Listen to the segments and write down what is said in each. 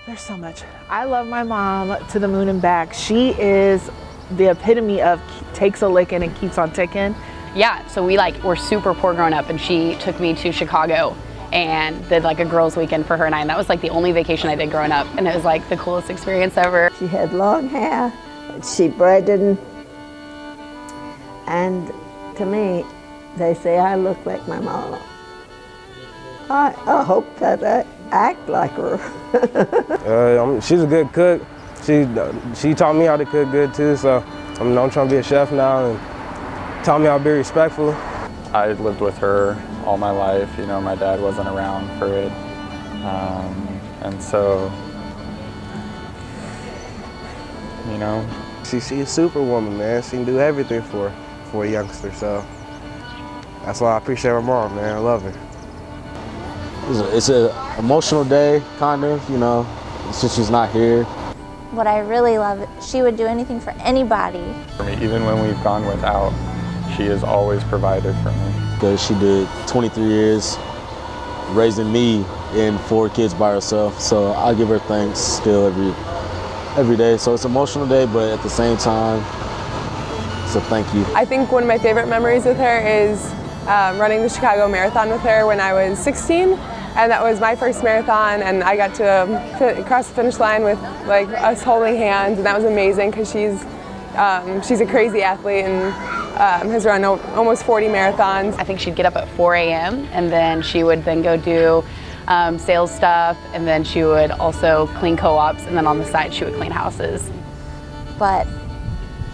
There's so much. I love my mom to the moon and back. She is the epitome of takes a licking and keeps on ticking. Yeah, so we were super poor growing up, and she took me to Chicago and did a girls' weekend for her and I, and that was the only vacation I did growing up, and it was the coolest experience ever. She had long hair, she braided, and to me, they say I look like my mama. I hope that I act like her. She's a good cook. She taught me how to cook good too, so I'm trying to be a chef now, and taught me how to be respectful. I lived with her all my life. My dad wasn't around for it, and so, She's a superwoman, man. She can do everything for a youngster, so that's why I appreciate my mom, man. I love her. It's an emotional day, kind of, since she's not here. What I really love, she would do anything for anybody. For me, even when we've gone without, she has always provided for me. Because she did 23 years raising me and 4 kids by herself, so I give her thanks still every day. So it's an emotional day, but at the same time, so thank you. I think one of my favorite memories with her is running the Chicago Marathon with her when I was 16, and that was my first marathon, and I got to cross the finish line with us holding hands, and that was amazing because she's a crazy athlete and has run almost 40 marathons. I think she'd get up at 4 a.m. and then she would then go do sales stuff, and then she would also clean co-ops, and then on the side she would clean houses. But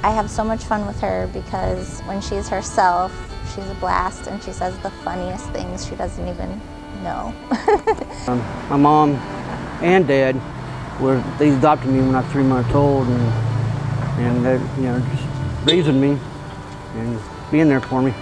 I have so much fun with her because when she's herself, she's a blast, and she says the funniest things she doesn't even know. My mom and dad they adopted me when I was 3 months old, and they just raising me and being there for me.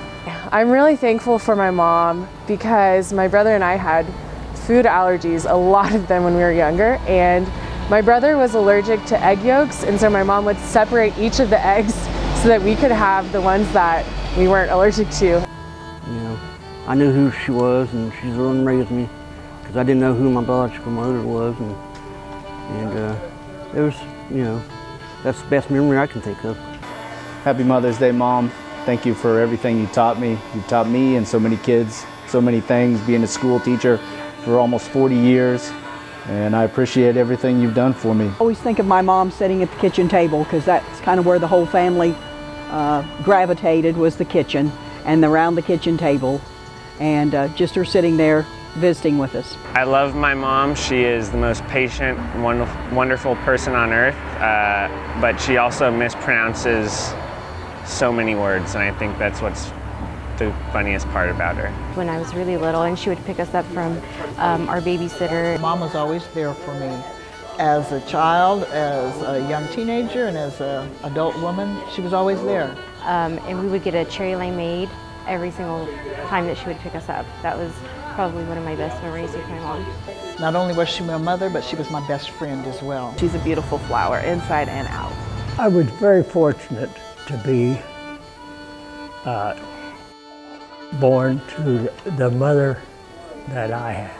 I'm really thankful for my mom because my brother and I had food allergies, a lot of them when we were younger, and my brother was allergic to egg yolks, and so my mom would separate each of the eggs so that we could have the ones that we weren't allergic to. I knew who she was, and she's the one who raised me because I didn't know who my biological mother was, and it was, that's the best memory I can think of. Happy Mother's Day, Mom. Thank you for everything you taught me. You taught me and so many kids so many things, being a school teacher for almost 40 years. And I appreciate everything you've done for me. I always think of my mom sitting at the kitchen table because that's kind of where the whole family gravitated, was the kitchen and around the kitchen table, and just her sitting there visiting with us. I love my mom. She is the most patient, wonderful person on earth, but she also mispronounces so many words, and I think that's what's the funniest part about her. When I was really little, and she would pick us up from our babysitter. Mom was always there for me. As a child, as a young teenager, and as an adult woman, she was always there. And we would get a cherry limeade every single time that she would pick us up. That was probably one of my best memories with my mom. Not only was she my mother, but she was my best friend as well. She's a beautiful flower, inside and out. I was very fortunate to be born to the mother that I had.